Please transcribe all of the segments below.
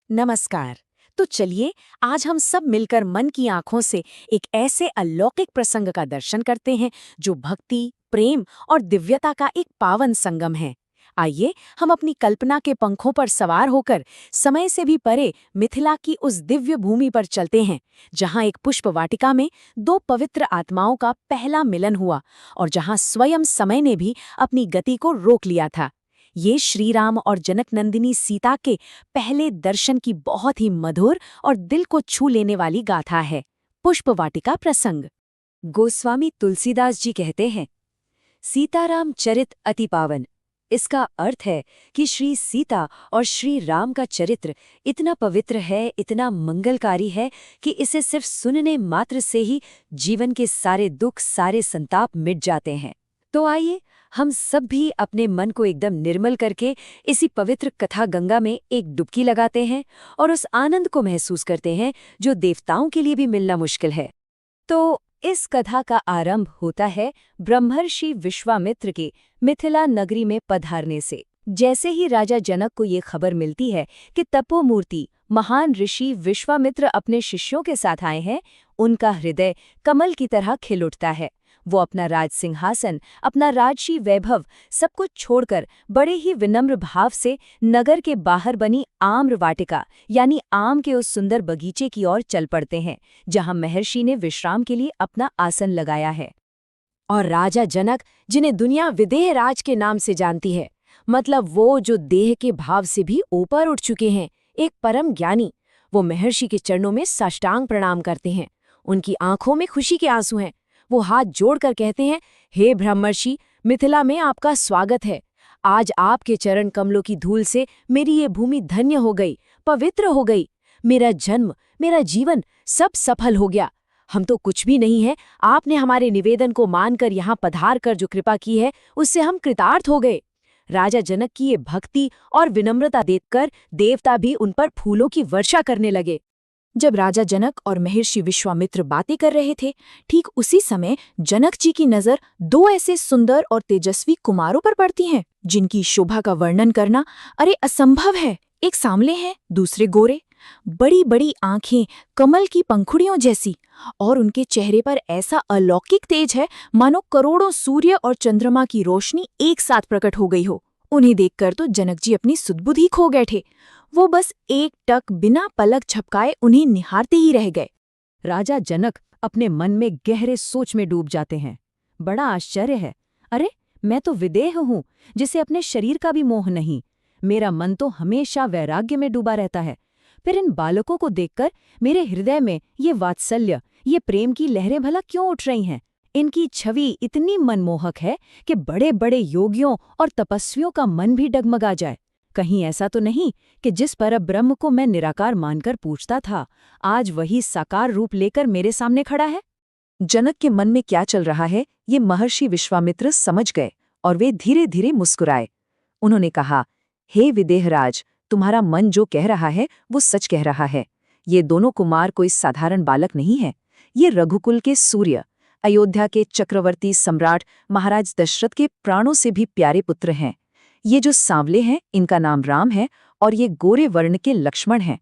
नमस्कार। तो चलिए आज हम सब मिलकर मन की आंखों से एक ऐसे अलौकिक प्रसंग का दर्शन करते हैं जो भक्ति, प्रेम और दिव्यता का एक पावन संगम है। आइए हम अपनी कल्पना के पंखों पर सवार होकर समय से भी परे मिथिला की उस दिव्य भूमि पर चलते हैं, जहां एक पुष्प वाटिका में दो पवित्र आत्माओं का पहला मिलन हुआ और जहां स्वयं समय ने भी अपनी गति को रोक लिया था। ये श्री राम और जनक नंदिनी सीता के पहले दर्शन की बहुत ही मधुर और दिल को छू लेने वाली गाथा है। पुष्प वाटिका प्रसंग। गोस्वामी तुलसीदास जी कहते हैं, सीताराम चरित अति पावन। इसका अर्थ है कि श्री सीता और श्री राम का चरित्र इतना पवित्र है, इतना मंगलकारी है कि इसे सिर्फ सुनने मात्र से ही जीवन के सारे दुख, सारे संताप मिट जाते हैं। तो आइए हम सब भी अपने मन को एकदम निर्मल करके इसी पवित्र कथा गंगा में एक डुबकी लगाते हैं और उस आनंद को महसूस करते हैं जो देवताओं के लिए भी मिलना मुश्किल है। तो इस कथा का आरंभ होता है ब्रह्मर्षि विश्वामित्र के मिथिला नगरी में पधारने से। जैसे ही राजा जनक को ये खबर मिलती है कि तपोमूर्ति महान ऋषि विश्वामित्र अपने शिष्यों के साथ आए हैं, उनका हृदय कमल की तरह खिल उठता है। वो अपना राज सिंहासन, अपना राजसी वैभव सब कुछ छोड़कर बड़े ही विनम्र भाव से नगर के बाहर बनी आम्र वाटिका यानी आम के उस सुंदर बगीचे की ओर चल पड़ते हैं, जहां महर्षि ने विश्राम के लिए अपना आसन लगाया है। और राजा जनक, जिन्हें दुनिया विदेह राज के नाम से जानती है, मतलब वो जो देह के भाव से भी ऊपर उठ चुके हैं, एक परम ज्ञानी, वो महर्षि के चरणों में साष्टांग प्रणाम करते हैं। उनकी आंखों में खुशी के आंसू हैं। वो हाथ जोड़कर कहते हैं, हे ब्रह्मर्षि, मिथिला में आपका स्वागत है। आज आपके चरण कमलों की धूल से मेरी ये भूमि धन्य हो गई, पवित्र हो गई। मेरा जन्म, मेरा जीवन सब सफल हो गया। हम तो कुछ भी नहीं है, आपने हमारे निवेदन को मानकर यहाँ पधार कर जो कृपा की है, उससे हम कृतार्थ हो गए। राजा जनक की ये भक्ति और विनम्रता देखकर देवता भी उन पर फूलों की वर्षा करने लगे। जब राजा जनक और महर्षि विश्वामित्र बातें कर रहे थे, ठीक उसी समय जनक जी की नजर दो ऐसे सुंदर और तेजस्वी कुमारों पर पड़ती हैं, जिनकी शोभा का वर्णन करना असंभव है। एक सांवले हैं, दूसरे गोरे, बड़ी बड़ी आंखें कमल की पंखुड़ियों जैसी, और उनके चेहरे पर ऐसा अलौकिक तेज है मानो करोड़ों सूर्य और चंद्रमा की रोशनी एक साथ प्रकट हो गई हो। उन्हें देखकर तो जनक जी अपनी सुधबुद्धि खो गए थे। वो बस एक टक बिना पलक झपकाए उन्हें निहारते ही रह गए। राजा जनक अपने मन में गहरे सोच में डूब जाते हैं। बड़ा आश्चर्य है, अरे मैं तो विदेह हूँ, जिसे अपने शरीर का भी मोह नहीं। मेरा मन तो हमेशा वैराग्य में डूबा रहता है। फिर इन बालकों को देखकर मेरे हृदय में ये वात्सल्य, ये प्रेम की लहरें भला क्यों उठ रही हैं? इनकी छवि इतनी मनमोहक है कि बड़े बड़े योगियों और तपस्वियों का मन भी डगमगा जाए। कहीं ऐसा तो नहीं कि जिस परब्रह्म को मैं निराकार मानकर पूछता था, आज वही साकार रूप लेकर मेरे सामने खड़ा है? जनक के मन में क्या चल रहा है, ये महर्षि विश्वामित्र समझ गए और वे धीरे धीरे मुस्कुराए। उन्होंने कहा, हे विदेहराज, तुम्हारा मन जो कह रहा है वो सच कह रहा है। ये दोनों कुमार कोई साधारण बालक नहीं है। ये रघुकुल के सूर्य, अयोध्या के चक्रवर्ती सम्राट महाराज दशरथ के प्राणों से भी प्यारे पुत्र हैं। ये जो सांवले हैं, इनका नाम राम है, और ये गोरे वर्ण के लक्ष्मण हैं।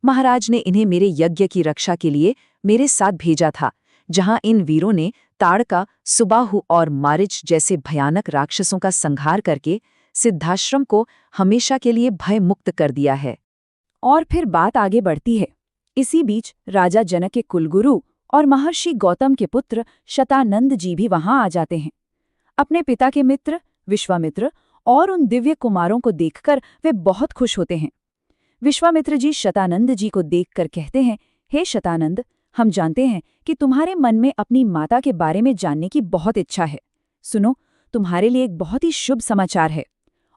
महाराज ने इन्हें मेरे यज्ञ की रक्षा के लिए मेरे साथ भेजा था, जहां इन वीरों ने ताड़का, सुबाहु और मारिच जैसे भयानक राक्षसों का संहार करके सिद्धाश्रम को हमेशा के लिए भय मुक्त कर दिया है। और फिर बात आगे बढ़ती है। इसी बीच राजा जनक के कुलगुरु और महर्षि गौतम के पुत्र शतानंद जी भी वहां आ जाते हैं। अपने पिता के मित्र विश्वामित्र और उन दिव्य कुमारों को देखकर वे बहुत खुश होते हैं। विश्वामित्र जी शतानंद जी को देखकर कहते हैं, हे शतानंद, हम जानते हैं कि तुम्हारे मन में अपनी माता के बारे में जानने की बहुत इच्छा है। सुनो, तुम्हारे लिए एक बहुत ही शुभ समाचार है।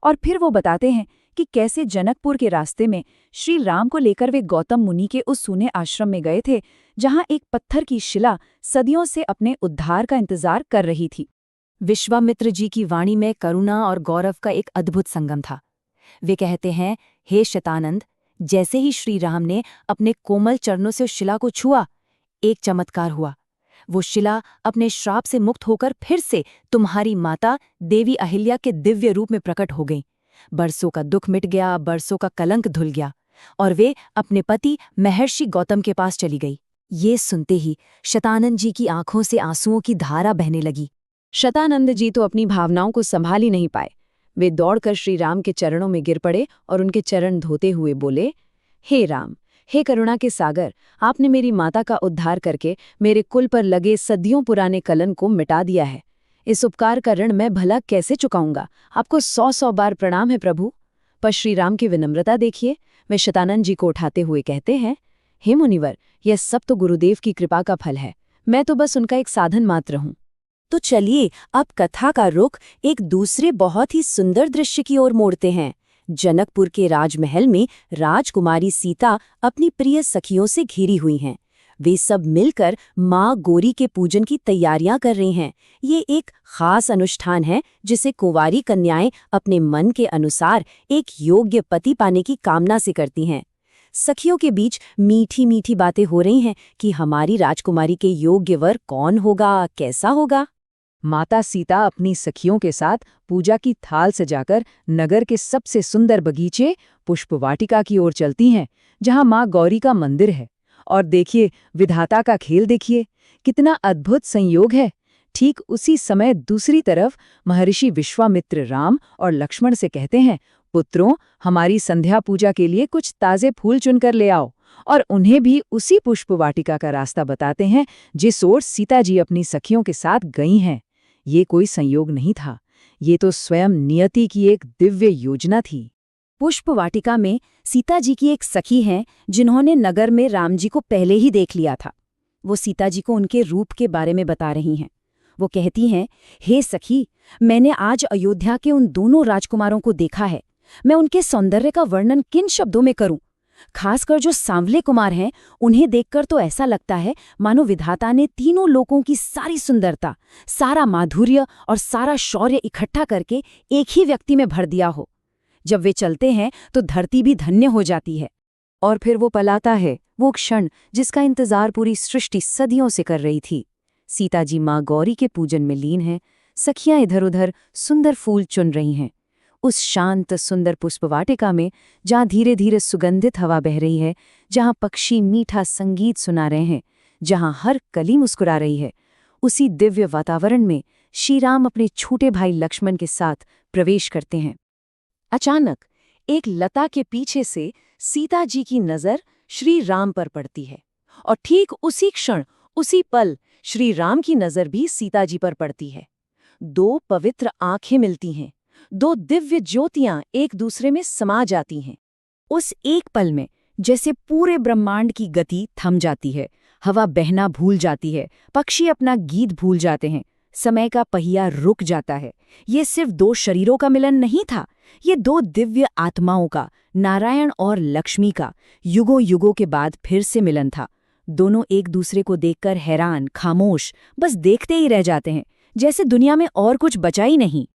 और फिर वो बताते हैं कि कैसे जनकपुर के रास्ते में श्री राम को लेकर वे गौतम मुनि के उस सूने आश्रम में गए थे, जहां एक पत्थर की शिला सदियों से अपने उद्धार का इंतजार कर रही थी। विश्वामित्र जी की वाणी में करुणा और गौरव का एक अद्भुत संगम था। वे कहते हैं, हे शतानंद, जैसे ही श्री राम ने अपने कोमल चरणों से उस शिला को छुआ, एक चमत्कार हुआ। वो शिला अपने श्राप से मुक्त होकर फिर से तुम्हारी माता देवी अहिल्या के दिव्य रूप में प्रकट हो गई। बरसों का दुख मिट गया, बरसों का कलंक धुल गया। और वे अपने पति महर्षि गौतम के पास चली गई। ये सुनते ही शतानंद जी की आंखों से आंसुओं की धारा बहने लगी। शतानंद जी तो अपनी भावनाओं को संभाल ही नहीं पाए। वे दौड़कर श्री राम के चरणों में गिर पड़े और उनके चरण धोते हुए बोले, हे राम, हे करुणा के सागर, आपने मेरी माता का उद्धार करके मेरे कुल पर लगे सदियों पुराने कलन को मिटा दिया है। इस उपकार का ऋण मैं भला कैसे चुकाऊंगा? आपको 100 बार प्रणाम है प्रभु। पर श्री राम की विनम्रता देखिए। वे शतानंद जी को उठाते हुए कहते हैं, हे मुनिवर, यह सब तो गुरुदेव की कृपा का फल है। मैं तो बस उनका एक साधन मात्र हूँ। तो चलिए अब कथा का रुख एक दूसरे बहुत ही सुंदर दृश्य की ओर मोड़ते हैं। जनकपुर के राजमहल में राजकुमारी सीता अपनी प्रिय सखियों से घिरी हुई हैं। वे सब मिलकर माँ गौरी के पूजन की तैयारियां कर रही हैं। ये एक खास अनुष्ठान है जिसे कुंवारी कन्याएं अपने मन के अनुसार एक योग्य पति पाने की कामना से करती हैं। सखियों के बीच मीठी मीठी बातें हो रही हैं कि हमारी राजकुमारी के योग्य वर कौन होगा, कैसा होगा। माता सीता अपनी सखियों के साथ पूजा की थाल सजाकर नगर के सबसे सुंदर बगीचे पुष्पवाटिका की ओर चलती हैं, जहां मां गौरी का मंदिर है। और देखिए, विधाता का खेल देखिए, कितना अद्भुत संयोग है। ठीक उसी समय दूसरी तरफ महर्षि विश्वामित्र राम और लक्ष्मण से कहते हैं, पुत्रों, हमारी संध्या पूजा के लिए कुछ ताजे फूल चुनकर ले आओ। और उन्हें भी उसी पुष्पवाटिका का रास्ता बताते हैं जिस ओर सीता जी अपनी सखियों के साथ गई हैं। ये कोई संयोग नहीं था, ये तो स्वयं नियति की एक दिव्य योजना थी। पुष्पवाटिका में सीता जी की एक सखी हैं जिन्होंने नगर में राम जी को पहले ही देख लिया था। वो सीता जी को उनके रूप के बारे में बता रही हैं। वो कहती हैं, हे सखी, मैंने आज अयोध्या के उन दोनों राजकुमारों को देखा है। मैं उनके सौंदर्य का वर्णन किन शब्दों में करूं? खासकर जो सांवले कुमार हैं, उन्हें देखकर तो ऐसा लगता है मानो विधाता ने तीनों लोकों की सारी सुंदरता, सारा माधुर्य और सारा शौर्य इकट्ठा करके एक ही व्यक्ति में भर दिया हो। जब वे चलते हैं तो धरती भी धन्य हो जाती है। और फिर वो पलाता है, वो क्षण जिसका इंतजार पूरी सृष्टि सदियों से कर रही थी। सीता जी माँ गौरी के पूजन में लीन हैं, सखियां इधर उधर सुंदर फूल चुन रही हैं। उस शांत सुंदर पुष्पवाटिका में, जहाँ धीरे धीरे सुगंधित हवा बह रही है, जहाँ पक्षी मीठा संगीत सुना रहे हैं, जहाँ हर कली मुस्कुरा रही है, उसी दिव्य वातावरण में श्री राम अपने छोटे भाई लक्ष्मण के साथ प्रवेश करते हैं। अचानक एक लता के पीछे से सीता जी की नजर श्री राम पर पड़ती है और ठीक उसी क्षण, उसी पल श्री राम की नजर भी सीता जी पर पड़ती है। दो पवित्र आंखें मिलती हैं, दो दिव्य ज्योतियां एक दूसरे में समा जाती हैं। उस एक पल में जैसे पूरे ब्रह्मांड की गति थम जाती है, हवा बहना भूल जाती है, पक्षी अपना गीत भूल जाते हैं, समय का पहिया रुक जाता है। ये सिर्फ दो शरीरों का मिलन नहीं था, ये दो दिव्य आत्माओं का, नारायण और लक्ष्मी का, युगों युगों के बाद फिर से मिलन था। दोनों एक दूसरे को देखकर हैरान, खामोश, बस देखते ही रह जाते हैं, जैसे दुनिया में और कुछ बचा ही नहीं।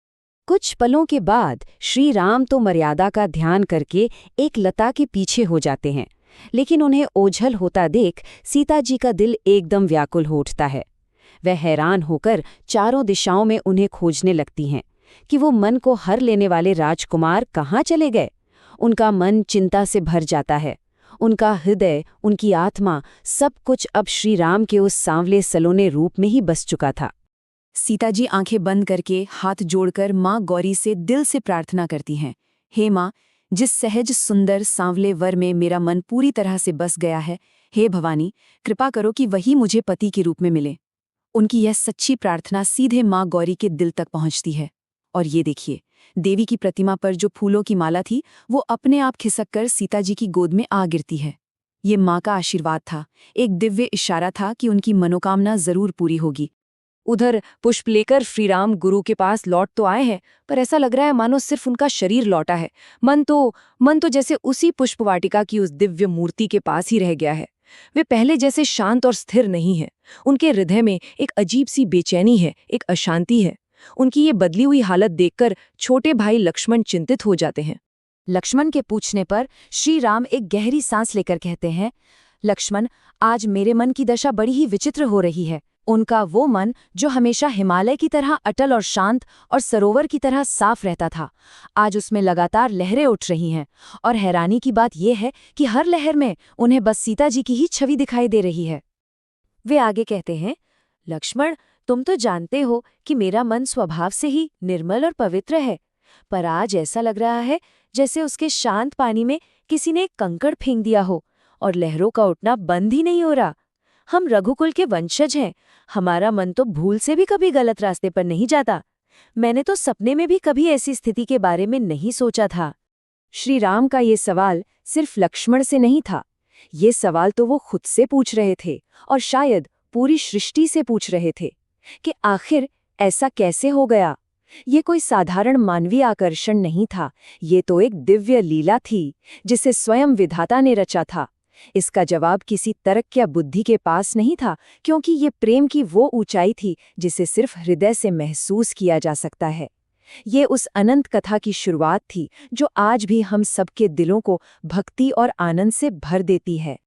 कुछ पलों के बाद श्री राम तो मर्यादा का ध्यान करके एक लता के पीछे हो जाते हैं, लेकिन उन्हें ओझल होता देख सीता जी का दिल एकदम व्याकुल हो उठता है। वह हैरान होकर चारों दिशाओं में उन्हें खोजने लगती हैं कि वो मन को हर लेने वाले राजकुमार कहाँ चले गए। उनका मन चिंता से भर जाता है। उनका हृदय, उनकी आत्मा, सब कुछ अब श्री राम के उस सांवले सलोने रूप में ही बस चुका था। सीता जी आंखें बंद करके हाथ जोड़कर माँ गौरी से दिल से प्रार्थना करती हैं, हे माँ, जिस सहज सुंदर सांवले वर में मेरा मन पूरी तरह से बस गया है, हे भवानी, कृपा करो कि वही मुझे पति के रूप में मिले। उनकी यह सच्ची प्रार्थना सीधे माँ गौरी के दिल तक पहुंचती है। और ये देखिए, देवी की प्रतिमा पर जो फूलों की माला थी, वो अपने आप खिसककर सीता जी की गोद में आ गिरती है। ये माँ का आशीर्वाद था, एक दिव्य इशारा था कि उनकी मनोकामना जरूर पूरी होगी। उधर पुष्प लेकर श्रीराम गुरु के पास लौट तो आए हैं, पर ऐसा लग रहा है मानो सिर्फ उनका शरीर लौटा है। मन तो जैसे उसी पुष्पवाटिका की उस दिव्य मूर्ति के पास ही रह गया है। वे पहले जैसे शांत और स्थिर नहीं हैं। उनके हृदय में एक अजीब सी बेचैनी है, एक अशांति है। उनकी ये बदली हुई हालत देखकर छोटे भाई लक्ष्मण चिंतित हो जाते हैं। लक्ष्मण के पूछने पर श्री राम एक गहरी सांस लेकर कहते हैं, लक्ष्मण, आज मेरे मन की दशा बड़ी ही विचित्र हो रही है। उनका वो मन जो हमेशा हिमालय की तरह अटल और शांत और सरोवर की तरह साफ रहता था, आज उसमें लगातार लहरें उठ रही हैं। और हैरानी की बात यह है कि हर लहर में उन्हें बस सीता जी की ही छवि दिखाई दे रही है। वे आगे कहते हैं, लक्ष्मण, तुम तो जानते हो कि मेरा मन स्वभाव से ही निर्मल और पवित्र है, पर आज ऐसा लग रहा है जैसे उसके शांत पानी में किसी ने एक कंकड़ फेंक दिया हो और लहरों का उठना बंद ही नहीं हो रहा। हम रघुकुल के वंशज हैं, हमारा मन तो भूल से भी कभी गलत रास्ते पर नहीं जाता। मैंने तो सपने में भी कभी ऐसी स्थिति के बारे में नहीं सोचा था। श्री राम का ये सवाल सिर्फ लक्ष्मण से नहीं था, ये सवाल तो वो खुद से पूछ रहे थे और शायद पूरी सृष्टि से पूछ रहे थे कि आखिर ऐसा कैसे हो गया। ये कोई साधारण मानवीय आकर्षण नहीं था, ये तो एक दिव्य लीला थी जिसे स्वयं विधाता ने रचा था। इसका जवाब किसी तर्क या बुद्धि के पास नहीं था, क्योंकि ये प्रेम की वो ऊंचाई थी जिसे सिर्फ हृदय से महसूस किया जा सकता है। ये उस अनंत कथा की शुरुआत थी जो आज भी हम सबके दिलों को भक्ति और आनंद से भर देती है।